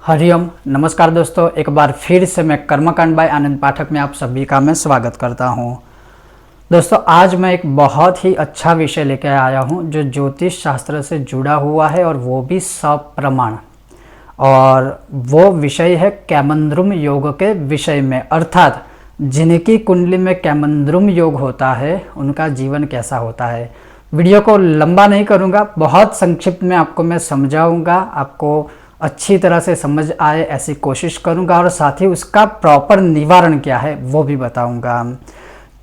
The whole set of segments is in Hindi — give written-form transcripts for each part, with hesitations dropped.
हरिओम नमस्कार दोस्तों, एक बार फिर से मैं कर्मकांड बाय आनंद पाठक में आप सभी का मैं स्वागत करता हूं। दोस्तों, आज मैं एक बहुत ही अच्छा विषय लेकर आया हूं जो ज्योतिष शास्त्र से जुड़ा हुआ है और वो भी सप्रमाण। और वो विषय है कैमंद्रुम योग के विषय में, अर्थात जिनकी कुंडली में कैमंद्रुम योग होता है उनका जीवन कैसा होता है। वीडियो को लंबा नहीं करूँगा, बहुत संक्षिप्त में आपको मैं समझाऊँगा, आपको अच्छी तरह से समझ आए ऐसी कोशिश करूंगा और साथ ही उसका प्रॉपर निवारण क्या है वो भी बताऊंगा।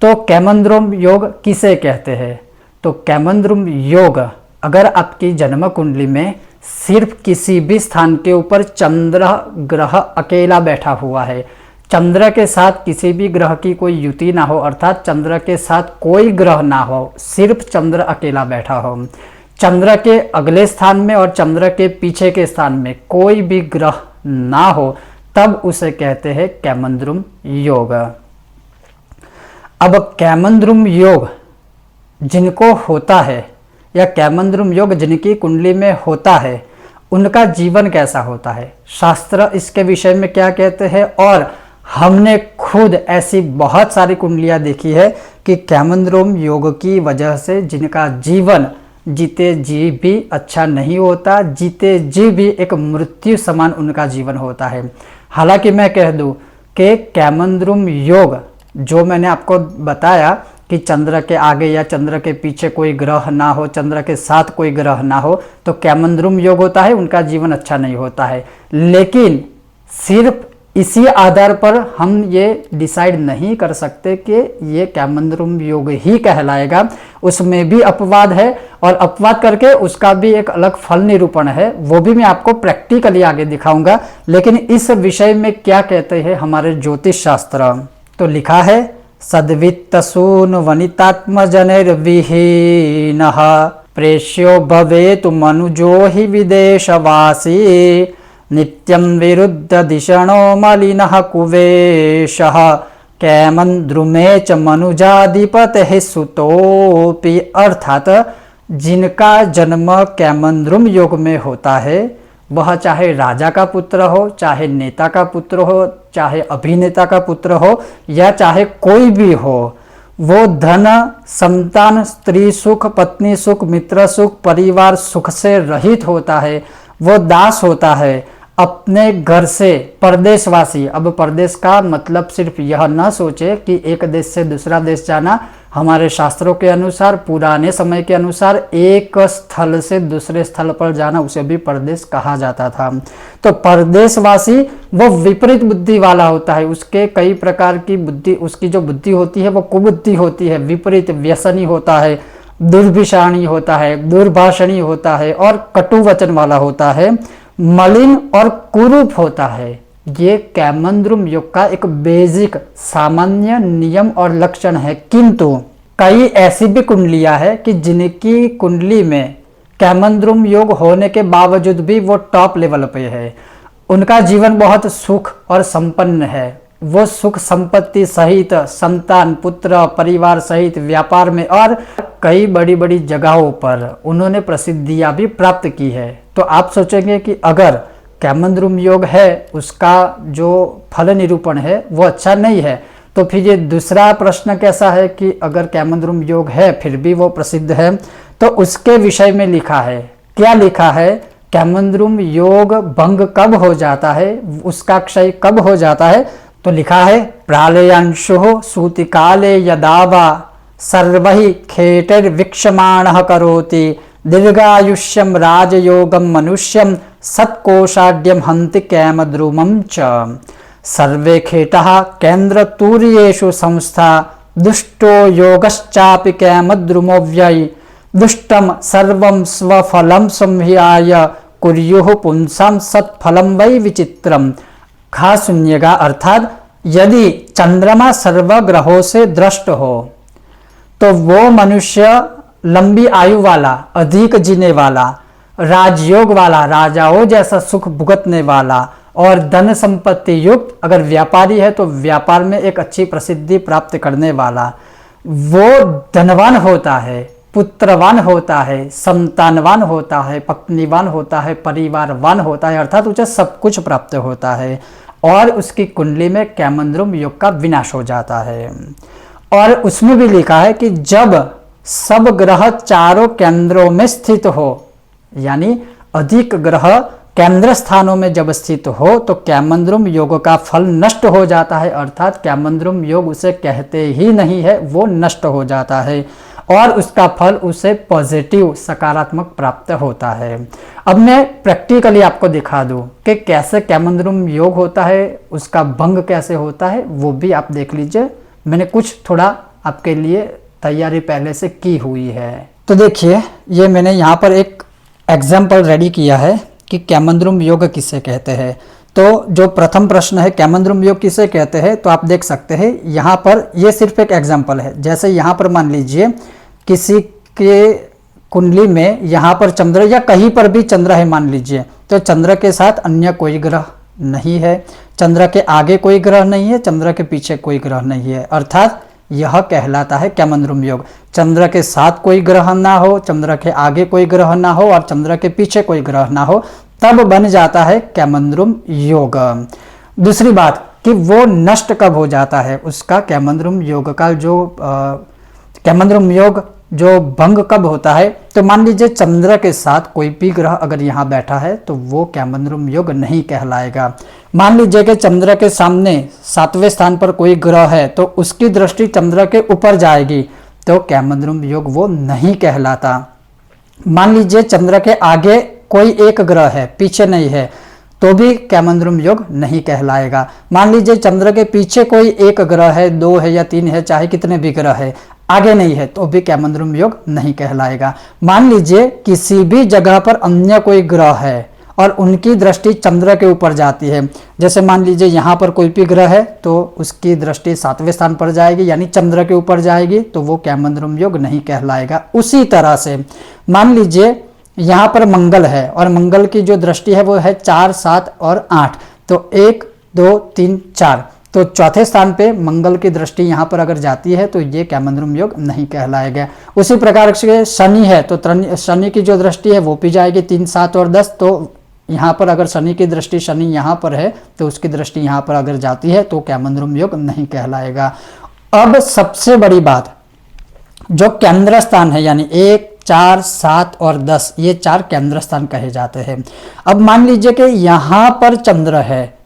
तो कैमंद्रुम योग किसे कहते हैं? तो कैमंद्रुम योग अगर आपकी जन्म कुंडली में सिर्फ किसी भी स्थान के ऊपर चंद्र ग्रह अकेला बैठा हुआ है, चंद्र के साथ किसी भी ग्रह की कोई युति ना हो, अर्थात चंद्र के साथ कोई ग्रह ना हो, सिर्फ चंद्र अकेला बैठा हो, चंद्र के अगले स्थान में और चंद्र के पीछे के स्थान में कोई भी ग्रह ना हो, तब उसे कहते हैं कैमंद्रुम योग। अब कैमंद्रुम योग जिनको होता है या कैमंद्रुम योग जिनकी कुंडली में होता है उनका जीवन कैसा होता है, शास्त्र इसके विषय में क्या कहते हैं। और हमने खुद ऐसी बहुत सारी कुंडलियां देखी है कि कैमंद्रुम योग की वजह से जिनका जीवन जीते जी भी अच्छा नहीं होता, जीते जी भी एक मृत्यु समान उनका जीवन होता है। हालांकि मैं कह दूं कि कैमंद्रुम योग जो मैंने आपको बताया कि चंद्र के आगे या चंद्र के पीछे कोई ग्रह ना हो, चंद्र के साथ कोई ग्रह ना हो, तो कैमंद्रुम योग होता है, उनका जीवन अच्छा नहीं होता है। लेकिन सिर्फ इसी आधार पर हम ये डिसाइड नहीं कर सकते कि ये कैमंद्रुम योग ही कहलाएगा, उसमें भी अपवाद है और अपवाद करके उसका भी एक अलग फल निरूपण है, वो भी मैं आपको प्रैक्टिकली आगे दिखाऊंगा। लेकिन इस विषय में क्या कहते हैं हमारे ज्योतिष शास्त्र, तो लिखा है सद्वित्तसून वनितात्मजनैर्विहीनः प्रेष्यो भवेतु मनुजो हि विदेशवासी नित्यं विरुद्ध दिशणो मलिनः कुवेशः कैमंद्रुमे च मनुजाधिपतिः सुतोपि। अर्थात जिनका जन्म कैमंद्रुम योग में होता है वह चाहे राजा का पुत्र हो, चाहे नेता का पुत्र हो, चाहे अभिनेता का पुत्र हो या चाहे कोई भी हो, वो धन, संतान, स्त्री सुख, पत्नी सुख, मित्र सुख, परिवार सुख से रहित होता है, वो दास होता है अपने घर से परदेशवासी। अब परदेश का मतलब सिर्फ यह न सोचे कि एक देश से दूसरा देश जाना, हमारे शास्त्रों के अनुसार, पुराने समय के अनुसार एक स्थल से दूसरे स्थल पर जाना उसे भी परदेश कहा जाता था। तो परदेशवासी वो विपरीत बुद्धि वाला होता है, उसके कई प्रकार की बुद्धि, उसकी जो बुद्धि होती है वो कुबुद्धि होती है, विपरीत व्यसनी होता है, दुर्भिषाणी होता है, दुर्भाषणी होता है और कटु वचन वाला होता है, मलिन और कुरूप होता है। ये कैमंद्रुम योग का एक बेसिक सामान्य नियम और लक्षण है। किंतु कई ऐसी भी कुंडलियां हैं कि जिनकी कुंडली में कैमंद्रुम योग होने के बावजूद भी वो टॉप लेवल पे है, उनका जीवन बहुत सुख और संपन्न है, वो सुख संपत्ति सहित संतान, पुत्र, परिवार सहित व्यापार में और कई बड़ी बड़ी जगहों पर उन्होंने प्रसिद्धियां भी प्राप्त की है। तो आप सोचेंगे कि अगर कैमंद्रुम योग है उसका जो फल निरूपण है वो अच्छा नहीं है, तो फिर ये दूसरा प्रश्न कैसा है कि अगर कैमंद्रुम योग है फिर भी वो प्रसिद्ध है, तो उसके विषय में लिखा है। क्या लिखा है? कैमंद्रुम योग भंग कब हो जाता है, उसका क्षय कब हो जाता है? तो लिखा है प्रालयांशुः सूतिकाले यदावा सर्वहि खेटैर्वीक्षमाणः करोति दीर्घायुष्यं राजयोगं मनुष्यं सत्कोशाढ्यं हन्ति कैमद्रुमं च सर्वे खेटः केन्द्रतूर्येषु संस्था दुष्टो योगश्चापि कैमद्रुमोऽव्ययी दुष्टं सर्वं स्वफलं संह्याय कुर्युः पुंसां सत्फलं वै विचित्रम्। खास सुनिएगा, अर्थात यदि चंद्रमा सर्व ग्रहों से दृष्ट हो तो वो मनुष्य लंबी आयु वाला, अधिक जीने वाला, राजयोग वाला, राजाओं जैसा सुख भुगतने वाला और धन संपत्ति युक्त, अगर व्यापारी है तो व्यापार में एक अच्छी प्रसिद्धि प्राप्त करने वाला, वो धनवान होता है। पुत्रवान होता है, संतानवान होता है, पत्नीवान होता है, परिवारवान होता है, अर्थात उसे सब कुछ प्राप्त होता है और उसकी कुंडली में कैमंद्रुम योग का विनाश हो जाता है। और उसमें भी लिखा है कि जब सब ग्रह चारों केंद्रों में स्थित हो, यानी अधिक ग्रह केंद्र स्थानों में जब स्थित हो तो कैमंद्रुम योग का फल नष्ट हो जाता है, अर्थात कैमंद्रुम योग उसे कहते ही नहीं है, वो नष्ट हो जाता है और उसका फल उसे पॉजिटिव सकारात्मक प्राप्त होता है। अब मैं प्रैक्टिकली आपको दिखा दूं कि कैसे कैमंद्रुम योग होता है, उसका भंग कैसे होता है, वो भी आप देख लीजिए। मैंने कुछ थोड़ा आपके लिए तैयारी पहले से की हुई है। तो देखिए, ये मैंने यहाँ पर एक एग्जाम्पल रेडी किया है कि कैमंद्रुम योग किसे कहते हैं। तो जो प्रथम प्रश्न है कैमंद्रुम योग किसे कहते हैं, तो आप देख सकते हैं यहाँ पर, ये सिर्फ एक एग्जाम्पल है। जैसे यहाँ पर मान लीजिए किसी के कुंडली में यहाँ पर चंद्र या कहीं पर भी चंद्र है मान लीजिए, तो चंद्र के साथ अन्य कोई ग्रह नहीं है, चंद्र के आगे कोई ग्रह नहीं है, चंद्र के पीछे कोई ग्रह नहीं है, अर्थात यह कहलाता है कैमंद्रुम योग। चंद्र के साथ कोई ग्रह ना हो, चंद्र के आगे कोई ग्रह ना हो और चंद्र के पीछे कोई ग्रह ना हो, तब बन जाता है कैमंद्रुम योग। दूसरी बात कि वो नष्ट कब हो जाता है, उसका कैमंद्रुम योग का जो कैमंद्रुम योग जो भंग कब होता है, तो मान लीजिए चंद्र के साथ कोई भी ग्रह अगर यहाँ बैठा है तो वो कैमंद्रुम योग नहीं कहलाएगा। मान लीजिए कि चंद्र के सामने 7वें स्थान पर कोई ग्रह है तो उसकी दृष्टि चंद्र के ऊपर जाएगी तो कैमंद्रुम योग वो नहीं कहलाता। मान लीजिए चंद्र के आगे कोई एक ग्रह है, पीछे नहीं है, तो भी कैमंद्रुम योग नहीं कहलाएगा। मान लीजिए चंद्र के पीछे कोई एक ग्रह है, 2 है या 3 है, चाहे कितने भी ग्रह है, आगे नहीं है, तो भी कैमंद्रुम योग नहीं कहलाएगा। मान लीजिए किसी भी जगह पर अन्य कोई ग्रह है और उनकी दृष्टि चंद्र के ऊपर जाती है, जैसे मान लीजिए यहाँ पर कोई भी ग्रह है तो उसकी दृष्टि 7वें स्थान पर जाएगी, यानी चंद्र के ऊपर जाएगी, तो वो कैमंद्रुम योग नहीं कहलाएगा। उसी तरह से मान लीजिए यहाँ पर मंगल है और मंगल की जो दृष्टि है वो है 4, 7 और 8, तो 1, 2, 3, 4, तो चौथे स्थान पे मंगल की दृष्टि यहाँ पर अगर जाती है तो ये कैमंद्रुम योग नहीं कहलाएगा। उसी प्रकार से शनि है तो शनि की जो दृष्टि है वो भी जाएगी 3, 7 और 10, तो यहाँ पर अगर शनि की दृष्टि शनि यहाँ पर है तो उसकी दृष्टि यहाँ पर अगर जाती है तो कैमंद्रुम योग नहीं कहलाएगा। अब सबसे बड़ी बात, जो केंद्र स्थान है यानी 1, 4, 7 और 10, ये 4 केंद्र स्थान कहे जाते हैं। अब मान लीजिए कि यहाँ पर चंद्र है,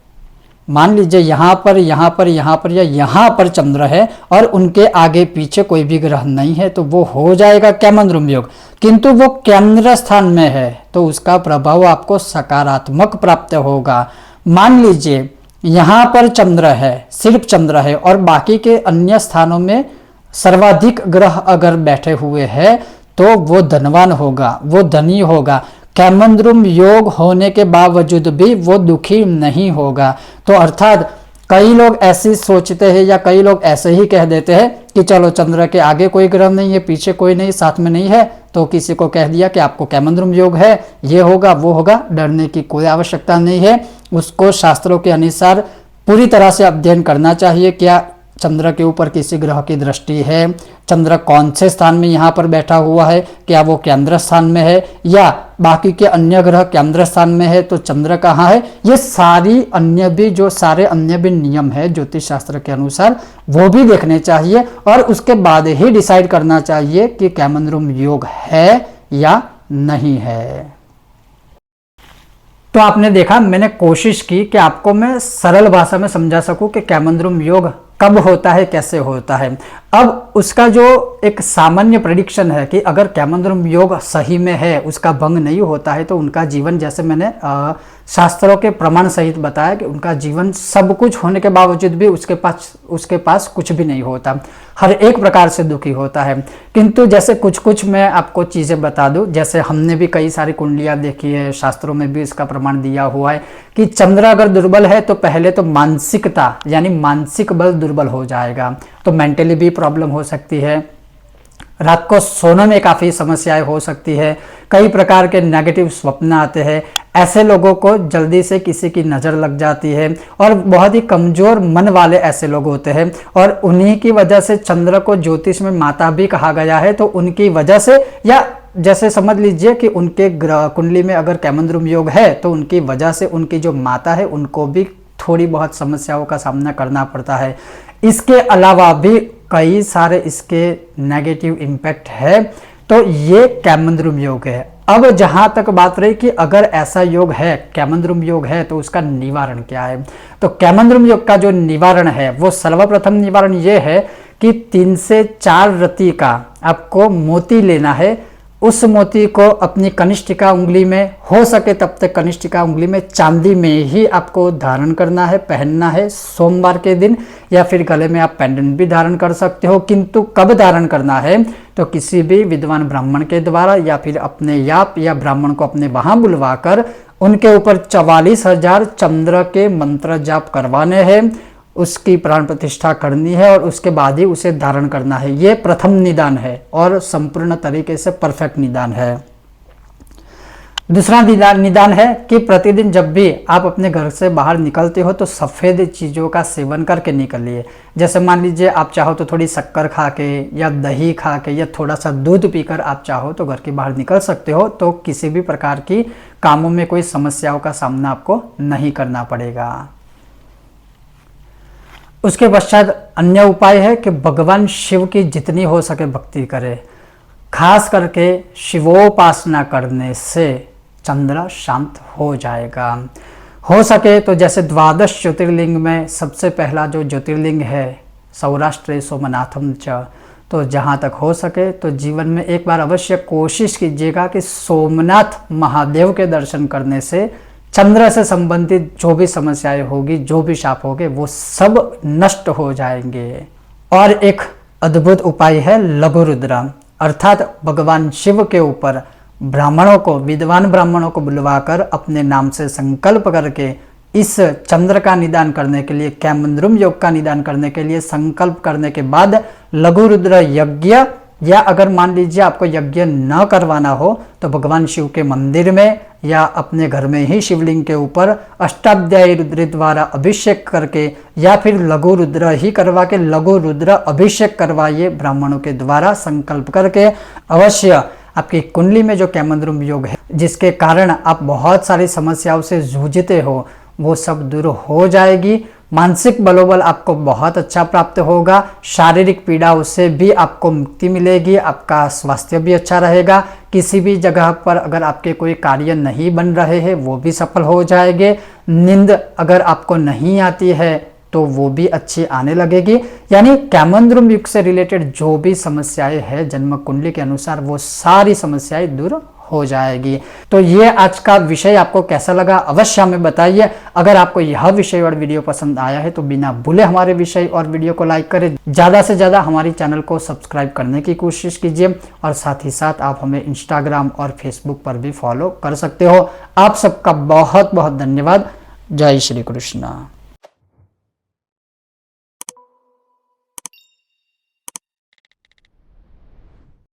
मान लीजिए यहाँ पर या यहाँ पर चंद्र है और उनके आगे पीछे कोई भी ग्रह नहीं है, तो वो हो जाएगा कैमंद्रुम योग। किंतु वो केंद्र स्थान में है तो उसका प्रभाव आपको सकारात्मक प्राप्त होगा। मान लीजिए यहाँ पर चंद्र है, सिर्फ चंद्र है और बाकी के अन्य स्थानों में सर्वाधिक ग्रह अगर बैठे हुए हैं तो वो धनवान होगा, वो धनी होगा। कैमंद्रुम योग होने के बावजूद भी वो दुखी नहीं होगा। तो अर्थात कई लोग ऐसे सोचते हैं या कई लोग ऐसे ही कह देते हैं कि चलो चंद्र के आगे कोई ग्रह नहीं है, पीछे कोई नहीं, साथ में नहीं है, तो किसी को कह दिया कि आपको कैमंद्रुम योग है, ये होगा वो होगा। डरने की कोई आवश्यकता नहीं है, उसको शास्त्रों के अनुसार पूरी तरह से अध्ययन करना चाहिए। क्या चंद्र के ऊपर किसी ग्रह की दृष्टि है, चंद्र कौन से स्थान में यहाँ पर बैठा हुआ है, क्या वो केंद्र स्थान में है या बाकी के अन्य ग्रह केंद्र स्थान में है, तो चंद्र कहाँ है, ये सारे अन्य भी नियम है ज्योतिष शास्त्र के अनुसार, वो भी देखने चाहिए और उसके बाद ही डिसाइड करना चाहिए कि कैमंद्रुम योग है या नहीं है। तो आपने देखा, मैंने कोशिश की कि आपको मैं सरल भाषा में समझा सकूं कि कैमंद्रुम योग कब होता है, कैसे होता है। अब उसका जो एक सामान्य प्रेडिक्शन है कि अगर कैमंद्रुम योग सही में है, उसका भंग नहीं होता है, तो उनका जीवन, जैसे मैंने शास्त्रों के प्रमाण सहित बताया कि उनका जीवन सब कुछ होने के बावजूद भी उसके पास कुछ भी नहीं होता, हर एक प्रकार से दुखी होता है। किंतु जैसे कुछ मैं आपको चीज़ें बता दूं, जैसे हमने भी कई सारी कुंडलियां देखी है, शास्त्रों में भी इसका प्रमाण दिया हुआ है कि चंद्र अगर दुर्बल है तो पहले तो मानसिकता यानी मानसिक बल दुर्बल हो जाएगा, तो मेंटली भी प्रॉब्लम हो सकती है, रात को सोने में काफ़ी समस्याएं हो सकती है, कई प्रकार के नेगेटिव स्वप्न आते हैं। ऐसे लोगों को जल्दी से किसी की नज़र लग जाती है और बहुत ही कमज़ोर मन वाले ऐसे लोग होते हैं, और उन्हीं की वजह से चंद्र को ज्योतिष में माता भी कहा गया है। तो उनकी वजह से, या जैसे समझ लीजिए कि उनके कुंडली में अगर कैमंद्रुम योग है तो उनकी वजह से उनकी जो माता है उनको भी थोड़ी बहुत समस्याओं का सामना करना पड़ता है। इसके अलावा भी कई सारे इसके नेगेटिव इम्पैक्ट है। तो ये कैमंद्रुम योग है। अब जहां तक बात रही कि अगर ऐसा योग है, कैमंद्रुम योग है, तो उसका निवारण क्या है। तो कैमंद्रुम योग का जो निवारण है वो सर्वप्रथम निवारण ये है कि 3 से 4 रति का आपको मोती लेना है। उस मोती को अपनी कनिष्ठिका उंगली में, हो सके तब तक कनिष्ठिका उंगली में चांदी में ही आपको धारण करना है, पहनना है सोमवार के दिन, या फिर गले में आप पेंडेंट भी धारण कर सकते हो। किंतु कब धारण करना है, तो किसी भी विद्वान ब्राह्मण के द्वारा या फिर अपने याप या ब्राह्मण को अपने वहां बुलवाकर उनके ऊपर 44,000 चंद्र के मंत्र जाप करवाने हैं, उसकी प्राण प्रतिष्ठा करनी है और उसके बाद ही उसे धारण करना है। ये प्रथम निदान है और संपूर्ण तरीके से परफेक्ट निदान है। दूसरा निदान है कि प्रतिदिन जब भी आप अपने घर से बाहर निकलते हो तो सफ़ेद चीज़ों का सेवन करके निकलिए। जैसे मान लीजिए आप चाहो तो थोड़ी शक्कर खा के या दही खा के या थोड़ा सा दूध पीकर आप चाहो तो घर के बाहर निकल सकते हो, तो किसी भी प्रकार की कामों में कोई समस्याओं का सामना आपको नहीं करना पड़ेगा। उसके पश्चात अन्य उपाय है कि भगवान शिव की जितनी हो सके भक्ति करें। खास करके शिवोपासना करने से चंद्र शांत हो जाएगा। हो सके तो जैसे 12 ज्योतिर्लिंग में सबसे पहला जो ज्योतिर्लिंग है सौराष्ट्र सोमनाथम च, तो जहाँ तक हो सके तो जीवन में एक बार अवश्य कोशिश कीजिएगा कि सोमनाथ महादेव के दर्शन करने से चंद्र से संबंधित जो भी समस्याएं होगी, जो भी शाप होंगे, वो सब नष्ट हो जाएंगे। और एक अद्भुत उपाय है लघु रुद्र, अर्थात भगवान शिव के ऊपर ब्राह्मणों को, विद्वान ब्राह्मणों को बुलवाकर अपने नाम से संकल्प करके इस चंद्र का निदान करने के लिए, कैमंद्रुम योग का निदान करने के लिए संकल्प करने के बाद लघु रुद्र यज्ञ, या अगर मान लीजिए आपको यज्ञ न करवाना हो तो भगवान शिव के मंदिर में या अपने घर में ही शिवलिंग के ऊपर अष्टाध्यायी रुद्र द्वारा अभिषेक करके, या फिर लघु रुद्र ही करवा के लघु रुद्र अभिषेक करवाइए ब्राह्मणों के द्वारा संकल्प करके। अवश्य आपकी कुंडली में जो कैमंद्रुम योग है जिसके कारण आप बहुत सारी समस्याओं से जूझते हो, वो सब दूर हो जाएगी। मानसिक बलोबल आपको बहुत अच्छा प्राप्त होगा, शारीरिक पीड़ाओं से भी आपको मुक्ति मिलेगी, आपका स्वास्थ्य भी अच्छा रहेगा। किसी भी जगह पर अगर आपके कोई कार्य नहीं बन रहे हैं वो भी सफल हो जाएंगे। नींद अगर आपको नहीं आती है तो वो भी अच्छी आने लगेगी। यानी कैमंद्रुम युग से रिलेटेड जो भी समस्याएं हैं जन्म कुंडली के अनुसार वो सारी समस्याएं दूर हो जाएगी। तो ये आज का विषय आपको कैसा लगा अवश्य हमें बताइए। अगर आपको यह विषय और वीडियो पसंद आया है तो बिना भूले हमारे विषय और वीडियो को लाइक करें, ज़्यादा से ज़्यादा हमारी चैनल को सब्सक्राइब करने की कोशिश कीजिए, और साथ ही साथ आप हमें इंस्टाग्राम और फेसबुक पर भी फॉलो कर सकते हो। आप सबका बहुत बहुत धन्यवाद। जय श्री कृष्ण।